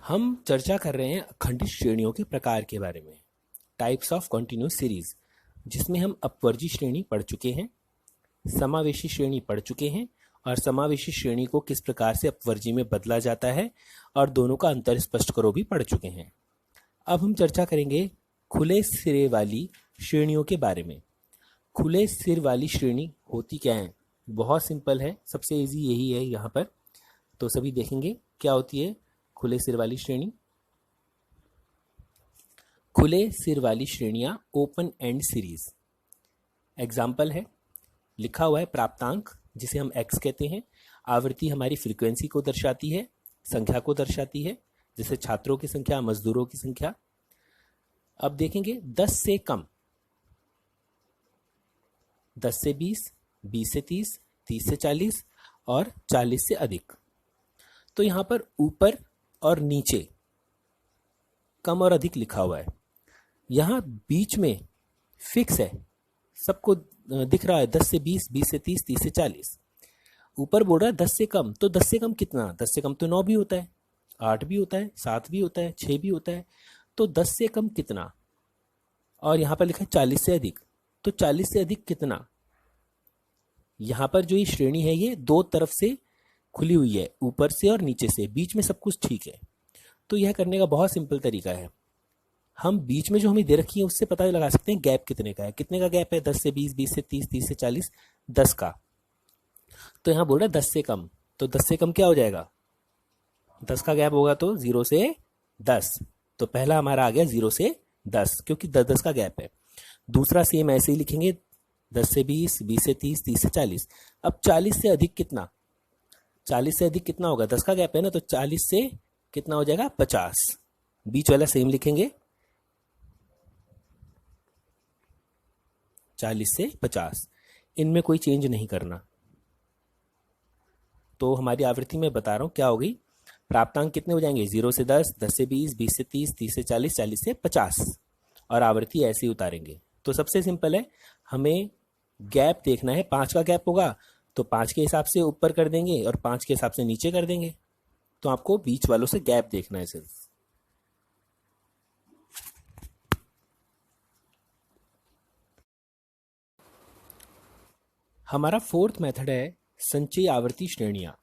हम चर्चा कर रहे हैं अखंडित श्रेणियों के प्रकार के बारे में, टाइप्स ऑफ कॉन्टिन्यूस सीरीज, जिसमें हम अपवर्जी श्रेणी पढ़ चुके हैं, समावेशी श्रेणी पढ़ चुके हैं और समावेशी श्रेणी को किस प्रकार से अपवर्जी में बदला जाता है और दोनों का अंतर स्पष्ट करो भी पढ़ चुके हैं। अब हम चर्चा करेंगे खुले सिरे वाली श्रेणियों के बारे में। खुले सिर वाली श्रेणी होती क्या है? बहुत सिंपल है, सबसे इजी यही है यहाँ पर। तो सभी देखेंगे क्या होती है खुले सिर वाली श्रेणी। खुले सिर वाली श्रेणियां ओपन एंड सीरीज। एग्जाम्पल है, लिखा हुआ है प्राप्तांक जिसे हम x कहते हैं, आवृत्ति हमारी फ्रीक्वेंसी को दर्शाती है, संख्या को दर्शाती है, जैसे छात्रों की संख्या, मजदूरों की संख्या। अब देखेंगे 10 से कम, 10 से 20, 20 से 30, 30 से 40 और 40 से अधिक। तो यहाँ पर ऊपर और नीचे कम और अधिक लिखा हुआ है, यहाँ बीच में फिक्स है, सबको दिख रहा है 10 से 20, 20 से 30, 30 से 40। ऊपर बोल रहा है 10 से कम, तो 10 से कम कितना? 10 से कम तो 9 भी होता है, 8 भी होता है, 7 भी होता है, 6 भी होता है। तो 10 से कम कितना? और यहाँ पर लिखा है 40 से अधिक, तो 40 से अधिक कितना? यहाँ पर जो ये श्रेणी है ये दो तरफ से खुली हुई है, ऊपर से और नीचे से, बीच में सब कुछ ठीक है। तो यह करने का बहुत सिंपल तरीका है, हम बीच में जो हमें दे रखी है उससे पता लगा सकते हैं गैप कितने का है। कितने का गैप है? 10 से 20, 20 से 30, 30 से 40, 10 का। तो यहाँ बोल रहा है 10 से कम, तो 10 से कम क्या हो जाएगा? 10 का गैप होगा तो 0 से 10। तो पहला हमारा आ गया 0 से 10, क्योंकि 10-10 का गैप है। दूसरा सेम ऐसे ही लिखेंगे, 10 से 20, 20 से 30, 30 से 40। अब 40 से अधिक कितना? 40 से अधिक कितना होगा? 10 का गैप है ना, तो 40 से कितना हो जाएगा? 50। बीच वाला सेम लिखेंगे, 40 से 50, इनमें कोई चेंज नहीं करना। तो हमारी आवृत्ति में बता रहा हूं क्या हो गई, प्राप्तांक कितने हो जाएंगे? 0 से 10, 10 से 20, 20 से 30, 30 से 40, 40 से 50, और आवृत्ति ऐसे ही उतारेंगे। तो सबसे सिंपल है, हमें गैप देखना है। 5 का गैप होगा तो 5 के हिसाब से ऊपर कर देंगे और 5 के हिसाब से नीचे कर देंगे। तो आपको बीच वालों से गैप देखना है सिर्फ। हमारा फोर्थ मेथड है संचयी आवर्ती श्रेणियां,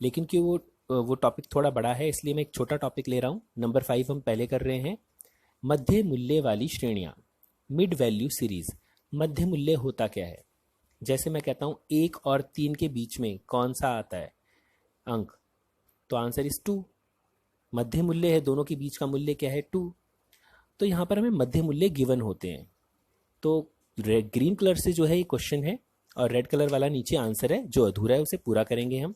लेकिन कि वो टॉपिक थोड़ा बड़ा है, इसलिए मैं एक छोटा टॉपिक ले रहा हूं। नंबर 5 हम पहले कर रहे हैं, मध्य मूल्य वाली श्रेणियां, मिड वैल्यू सीरीज। मध्य मूल्य होता क्या है? जैसे मैं कहता हूं 1 और 3 के बीच में कौन सा आता है अंक? तो आंसर इज 2। मध्य मूल्य है, दोनों के बीच का मूल्य क्या है? 2। तो यहाँ पर हमें मध्य मूल्य गिवन होते हैं। तो ग्रीन कलर से जो है ये क्वेश्चन है और रेड कलर वाला नीचे आंसर है, जो अधूरा है उसे पूरा करेंगे हम।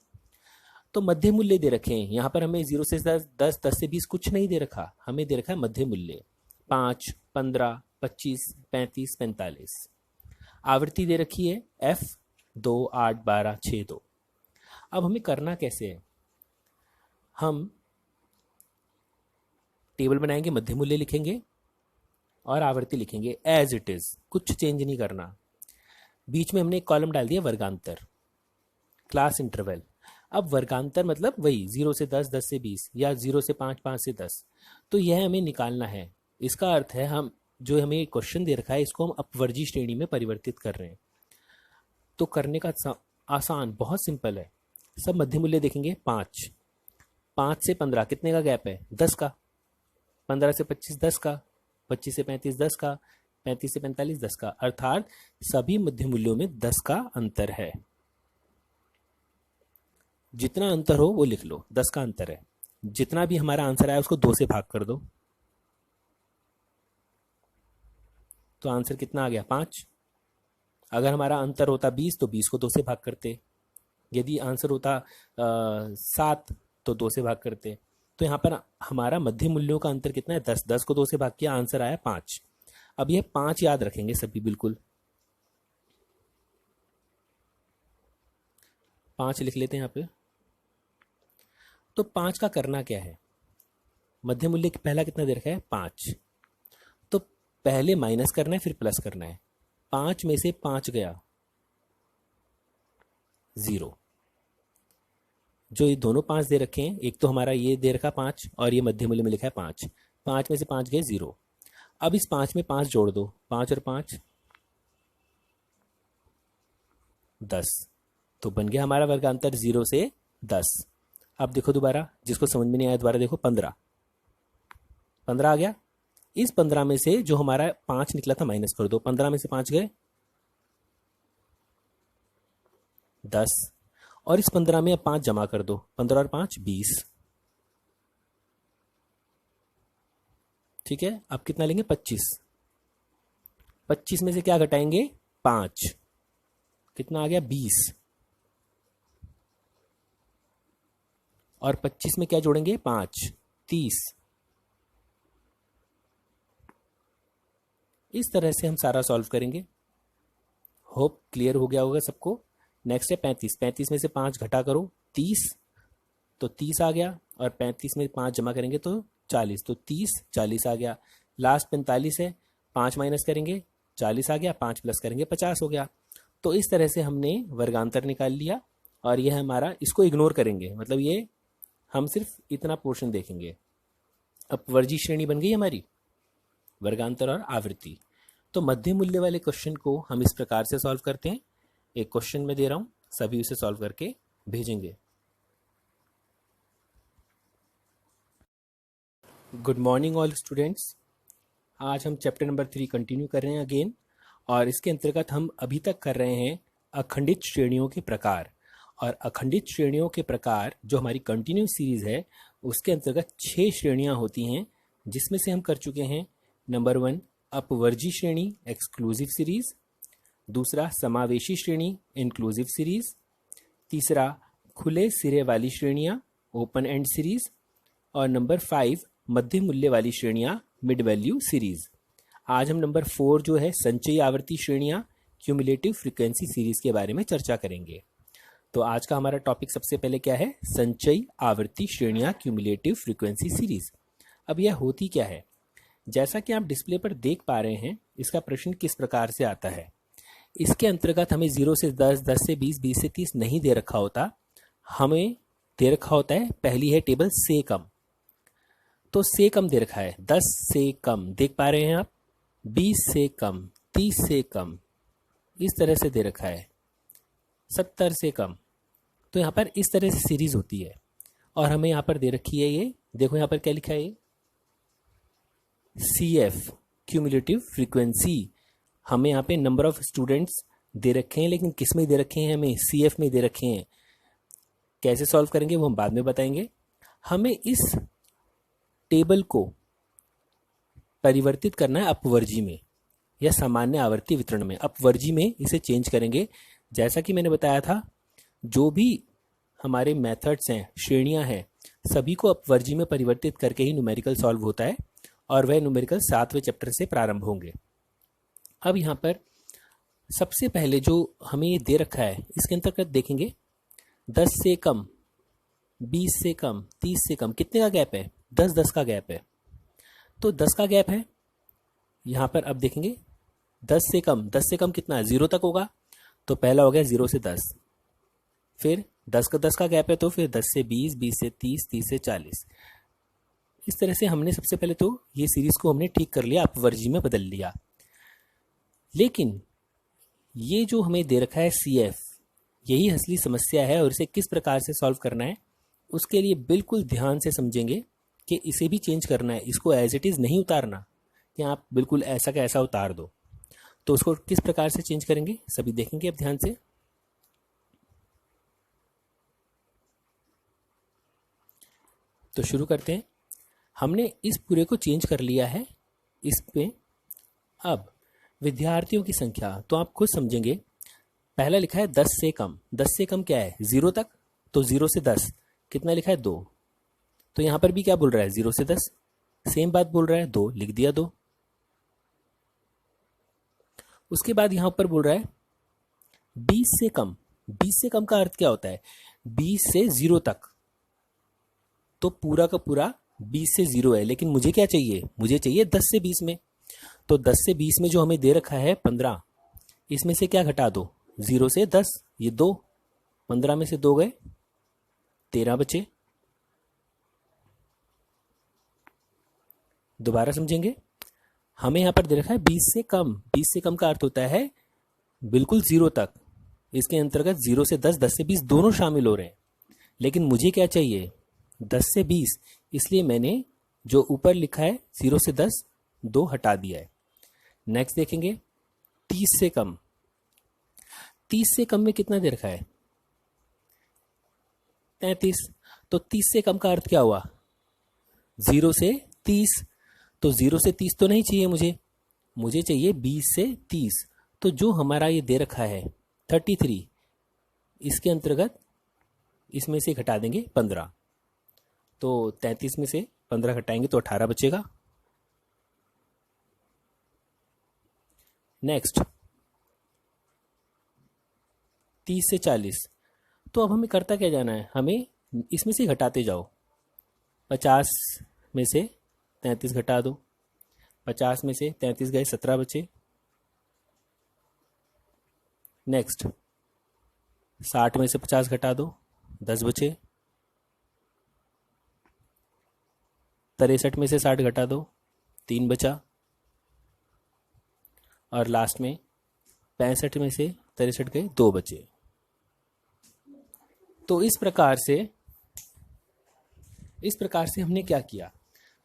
तो मध्य मूल्य दे रखे हैं यहाँ पर हमें, 0 से 10, 10 से 20 कुछ नहीं दे रखा, हमें दे रखा है मध्य मूल्य 5, 15, 25, 35, 45। आवृत्ति दे रखी है F 2, 8, 12, 6, 2। अब हमें करना कैसे है, हम टेबल बनाएंगे, मध्य मूल्य लिखेंगे और आवृत्ति लिखेंगे एज इट इज, कुछ चेंज नहीं करना। बीच में हमने एक कॉलम डाल दिया वर्गांतर, क्लास इंटरवल। अब वर्गांतर मतलब वही 0 से 10, 10 से 20, या 0 से 5, 5 से 10। तो यह हमें निकालना है। इसका अर्थ है हम जो हमें क्वेश्चन दे रखा है इसको हम अपवर्जी श्रेणी में परिवर्तित कर रहे हैं। तो करने का आसान, बहुत सिंपल है। सब मध्य मूल्य देखेंगे, 5, 5 से 15 कितने का गैप है? 10 का। 15 से 25 10 का, 25 से 35 10 का, 35 से 45 10 का, अर्थात सभी मध्य मूल्यों में 10 का अंतर है। जितना अंतर हो वो लिख लो, 10 का अंतर है। जितना भी हमारा आंसर आया उसको 2 से भाग कर दो, तो आंसर कितना आ गया? 5। अगर हमारा अंतर होता 20 तो 20 को 2 से भाग करते, यदि आंसर होता 7 तो 2 से भाग करते। तो यहाँ पर हमारा मध्य मूल्यों का अंतर कितना है? 10। 10 को 2 से भाग किया, आंसर आया 5। अब यह 5 याद रखेंगे सभी, बिल्कुल 5 लिख लेते हैं यहाँ पे। तो 5 का करना क्या है, मध्य मूल्य पहला कितना दे रखा है? 5। तो पहले माइनस करना है फिर प्लस करना है। 5 में से 5 गया 0, जो ये दोनों 5 दे रखे हैं, एक तो हमारा ये दे रखा 5 और ये मध्य मूल्य में लिखा है 5, 5 में से 5 गए 0। अब इस 5 में 5 जोड़ दो, 5 और 5 10, तो बन गया हमारा वर्गांतर 0 से 10। अब देखो दोबारा, जिसको समझ में नहीं आया दोबारा देखो, 15 आ गया। इस 15 में से जो हमारा 5 निकला था माइनस कर दो, 15 में से 5 गए 10, और इस 15 में अब 5 जमा कर दो, 15 और 5 20। ठीक है, अब कितना लेंगे 25, 25 में से क्या घटाएंगे 5, कितना आ गया 20, और 25 में क्या जोड़ेंगे 5, 30। इस तरह से हम सारा सॉल्व करेंगे। होप क्लियर हो गया होगा सबको। नेक्स्ट है 35, 35 में से 5 घटा करो 30, तो 30 आ गया, और 35 में 5 जमा करेंगे तो 40, तो 30 40 आ गया। लास्ट 45 है, 5 माइनस करेंगे 40 आ गया, 5 प्लस करेंगे 50 हो गया। तो इस तरह से हमने वर्गांतर निकाल लिया, और यह हमारा, इसको इग्नोर करेंगे, मतलब ये हम सिर्फ इतना पोर्शन देखेंगे। अपवर्जी श्रेणी बन गई हमारी, वर्गांतर और आवृत्ति। तो मध्य मूल्य वाले क्वेश्चन को हम इस प्रकार से सॉल्व करते हैं। एक क्वेश्चन में दे रहा हूं, सभी उसे सॉल्व करके भेजेंगे। Good morning all students. आज हम चैप्टर नंबर 3 कंटिन्यू कर रहे हैं अगेन, और इसके अंतर्गत हम अभी तक कर रहे हैं अखंडित श्रेणियों के प्रकार। और अखंडित श्रेणियों के प्रकार जो हमारी कंटिन्यू सीरीज है, उसके अंतर्गत 6 श्रेणियां होती हैं, जिसमें से हम कर चुके हैं नंबर 1 अपवर्जी श्रेणी एक्सक्लूसिव सीरीज, दूसरा समावेशी श्रेणी इंक्लूसिव सीरीज, तीसरा खुले सिरे वाली श्रेणियां ओपन एंड सीरीज, और नंबर 5 मध्य मूल्य वाली श्रेणियां मिड वैल्यू सीरीज। आज हम नंबर 4 जो है संचयी आवर्ती श्रेणियां क्यूमुलेटिव फ्रीक्वेंसी सीरीज के बारे में चर्चा करेंगे। तो आज का हमारा टॉपिक सबसे पहले क्या है, संचयी आवर्ती श्रेणियां क्यूमुलेटिव फ्रीक्वेंसी सीरीज। अब यह होती क्या है, जैसा कि आप डिस्प्ले पर देख पा रहे हैं, इसका प्रश्न किस प्रकार से आता है। इसके अंतर्गत हमें 0 से 10, 10 से 20, 20 से 30 नहीं दे रखा होता, हमें दे रखा होता है, पहली है टेबल से कम, तो से कम दे रखा है, 10 से कम देख पा रहे हैं आप, 20 से कम, 30 से कम, इस तरह से दे रखा है, 70 से कम। तो यहाँ पर इस तरह से सीरीज होती है, और हमें यहाँ पर दे रखी है, ये देखो यहाँ पर क्या लिखा है, CF क्यूमुलेटिव फ्रीक्वेंसी। हमें यहाँ पे नंबर ऑफ स्टूडेंट्स दे रखे हैं, लेकिन किस में दे रखे हैं, हमें CF में दे रखे हैं। कैसे सॉल्व करेंगे वो हम बाद में बताएंगे। हमें इस टेबल को परिवर्तित करना है अपवर्जी में या सामान्य आवर्ती वितरण में। अपवर्जी में इसे चेंज करेंगे। जैसा कि मैंने बताया था, जो भी हमारे मेथड्स हैं, श्रेणियां हैं, सभी को अपवर्जी में परिवर्तित करके ही न्यूमेरिकल सॉल्व होता है, और वह न्यूमेरिकल 7वें चैप्टर से प्रारंभ होंगे। अब यहाँ पर सबसे पहले जो हमें ये दे रखा है, इसके अंतर्गत देखेंगे 10 से कम, 20 से कम, 30 से कम, कितने का गैप है, 10-10 का गैप है। तो 10 का गैप है यहाँ पर। अब देखेंगे 10 से कम, 10 से कम कितना है, 0 तक होगा, तो पहला हो गया 0 से 10, फिर 10 का गैप है, तो फिर 10 से 20, 20 से 30, 30 से 40। इस तरह से हमने सबसे पहले तो ये सीरीज को हमने ठीक कर लिया, अपवर्जी में बदल लिया। लेकिन ये जो हमें दे रखा है CF, यही असली समस्या है, और इसे किस प्रकार से सॉल्व करना है उसके लिए बिल्कुल ध्यान से समझेंगे कि इसे भी चेंज करना है। इसको एज इट इज़ नहीं उतारना कि आप बिल्कुल ऐसा का ऐसा उतार दो। तो उसको किस प्रकार से चेंज करेंगे सभी देखेंगे अब ध्यान से। तो शुरू करते हैं। हमने इस पूरे को चेंज कर लिया है इस पे। अब विद्यार्थियों की संख्या तो आप खुद समझेंगे। पहला लिखा है 10 से कम, 10 से कम क्या है 0 तक, तो 0 से 10 कितना लिखा है 2, तो यहां पर भी क्या बोल रहा है 0 से 10, सेम बात बोल रहा है 2, लिख दिया 2। उसके बाद यहां पर बोल रहा है 20 से कम, 20 से कम का अर्थ क्या होता है 20 से 0 तक, तो पूरा का पूरा 20 से 0 है, लेकिन मुझे क्या चाहिए, मुझे चाहिए 10 से 20 में। तो 10 से 20 में जो हमें दे रखा है 15, इसमें से क्या घटा दो 0 से 10, ये 2, 15 में से 2 गए 13 बचे। दोबारा समझेंगे। हमें यहाँ पर दे रखा है 20 से कम। 20 से कम का अर्थ होता है बिल्कुल जीरो तक। इसके अंतर्गत 0 से 10, 10 से 20 दोनों शामिल हो रहे हैं। लेकिन मुझे क्या चाहिए? 10 से 20। इसलिए मैंने जो ऊपर लिखा है 0 से 10, 2 हटा दिया है। नेक्स्ट देखेंगे 30 से कम। 30 से कम में कितना दे रखा है? 33। तो 30 से कम का अर्थ क्या हुआ? 0 से 30। तो 0 से 30 तो नहीं चाहिए मुझे चाहिए 20 से 30। तो जो हमारा ये दे रखा है 33, इसके अंतर्गत इसमें से घटा देंगे 15। तो 33 में से 15 घटाएंगे तो 18 बचेगा। नेक्स्ट 30 से 40। तो अब हमें करता क्या जाना है? हमें इसमें से घटाते जाओ। 50 में से 33 घटा दो। 50 में से 33 गए, 17 बचे। नेक्स्ट 60 में से 50 घटा दो, 10 बचे। 63 में से 60 घटा दो, 3 बचा। और लास्ट में 65 में से 63 गए, 2 बचे। तो इस प्रकार से हमने क्या किया?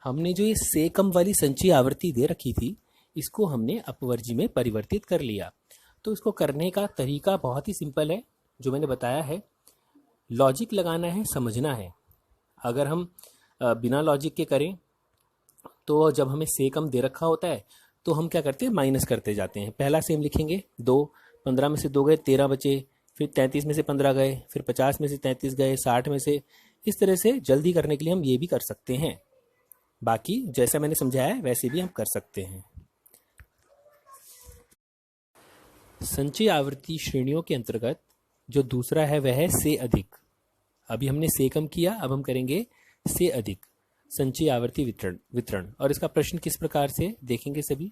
हमने जो ये से कम वाली संचयी आवर्ती दे रखी थी, इसको हमने अपवर्जी में परिवर्तित कर लिया। तो इसको करने का तरीका बहुत ही सिंपल है, जो मैंने बताया है। लॉजिक लगाना है, समझना है। अगर हम बिना लॉजिक के करें तो जब हमें से कम दे रखा होता है तो हम क्या करते हैं? माइनस करते जाते हैं। पहला सेम लिखेंगे 2। 15 में से 2 गए, 13 बचे। फिर 33 में से 15 गए, फिर 50 में से 33 गए, 60 में से। इस तरह से जल्दी करने के लिए हम ये भी कर सकते हैं। बाकी जैसा मैंने समझाया है वैसे भी हम कर सकते हैं। संचयी आवर्ती श्रेणियों के अंतर्गत जो दूसरा है वह है से अधिक। अभी हमने से कम किया, अब हम करेंगे से अधिक। संचयी आवर्ती वितरण। और इसका प्रश्न किस प्रकार से देखेंगे सभी।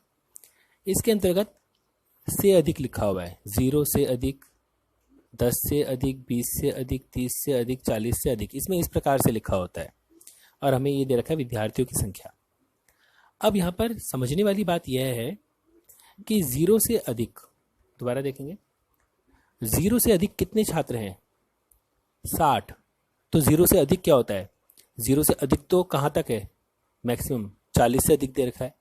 इसके अंतर्गत से अधिक लिखा हुआ है। 0 से अधिक, 10 से अधिक, 20 से अधिक, 30 से अधिक, 40 से अधिक। इसमें इस प्रकार से लिखा होता है। और हमें ये दे रखा है विद्यार्थियों की संख्या। अब यहाँ पर समझने वाली बात यह है कि 0 से अधिक, दोबारा देखेंगे, 0 से अधिक कितने छात्र हैं? 60। तो 0 से अधिक क्या होता है? 0 से अधिक तो कहाँ तक है? मैक्सिमम 40 से अधिक दे रखा है।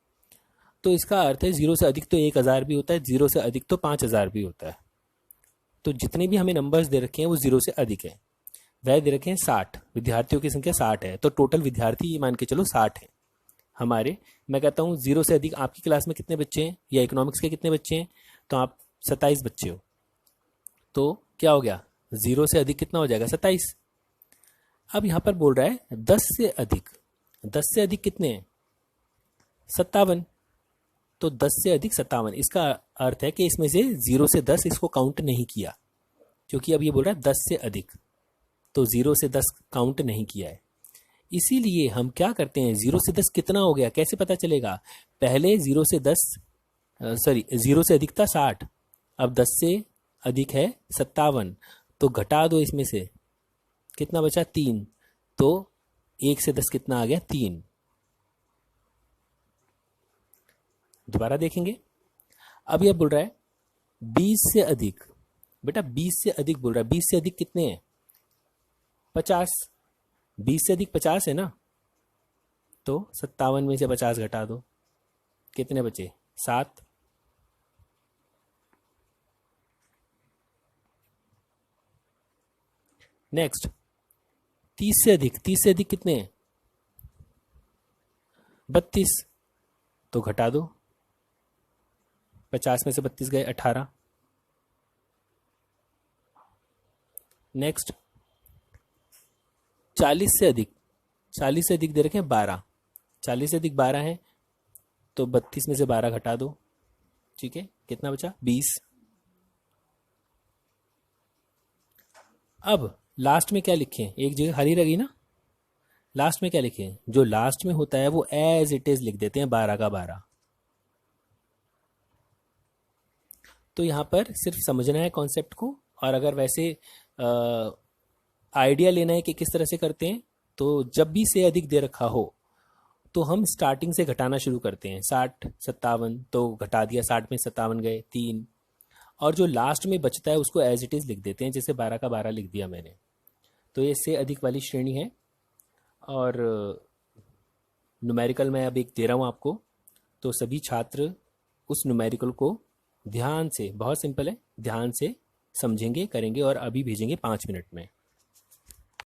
तो इसका अर्थ है 0 से अधिक तो 1000 भी होता है, 0 से अधिक तो 5000 भी होता है। तो जितने भी हमें नंबर्स दे रखे हैं वो 0 से अधिक है। वह दे रखे हैं 60। विद्यार्थियों की संख्या 60 है। तो टोटल विद्यार्थी ये मान के चलो 60 है हमारे। मैं कहता हूँ 0 से अधिक आपकी क्लास में कितने बच्चे हैं, या इकोनॉमिक्स के कितने बच्चे हैं? तो आप 27 बच्चे हो। तो क्या हो गया? 0 से अधिक कितना हो जाएगा? 27। अब यहाँ पर बोल रहा है 10 से अधिक। 10 से अधिक कितने हैं? 57। तो 10 से अधिक 57। इसका अर्थ है कि इसमें से 0 से 10 इसको काउंट नहीं किया, क्योंकि अब ये बोल रहा है 10 से अधिक। तो 0 से 10 काउंट नहीं किया है। इसीलिए हम क्या करते हैं? 0 से 10 कितना हो गया कैसे पता चलेगा? पहले 0 से 10 0 से अधिक था 60, अब 10 से अधिक है 57। तो घटा दो इसमें से, कितना बचा? 3। तो 1 से 10 कितना आ गया? 3। दोबारा देखेंगे। अब यह बोल रहा है 20 से अधिक। बेटा 20 से अधिक बोल रहा है। 20 से अधिक कितने हैं? 50। 20 से अधिक 50 है ना। तो 57 में से 50 घटा दो, कितने बचे? 7। नेक्स्ट 30 से अधिक। 30 से अधिक कितने हैं? 32। तो घटा दो, 50 में से 32 गए, 18। नेक्स्ट 40 से अधिक। 40 से अधिक दे रखे हैं 12। 40 से अधिक 12 है, तो 32 में से 12 घटा दो। ठीक है, कितना बचा? 20। अब लास्ट में क्या लिखें? एक जगह खाली रही ना। लास्ट में क्या लिखें? जो लास्ट में होता है वो एज इट इज लिख देते हैं, 12 का 12। तो यहां पर सिर्फ समझना है कॉन्सेप्ट को। और अगर वैसे आइडिया लेना है कि किस तरह से करते हैं। तो जब भी से अधिक दे रखा हो तो हम स्टार्टिंग से घटाना शुरू करते हैं। 60 57 तो घटा दिया, 60 में 57 गए 3, और जो लास्ट में बचता है उसको एज इट इज़ लिख देते हैं, जैसे 12 का 12 लिख दिया मैंने। तो ये से अधिक वाली श्रेणी है। और न्यूमेरिकल मैं अब एक दे रहा हूँ आपको, तो सभी छात्र उस न्यूमेरिकल को ध्यान से, बहुत सिंपल है, ध्यान से समझेंगे, करेंगे और अभी भेजेंगे 5 मिनट में।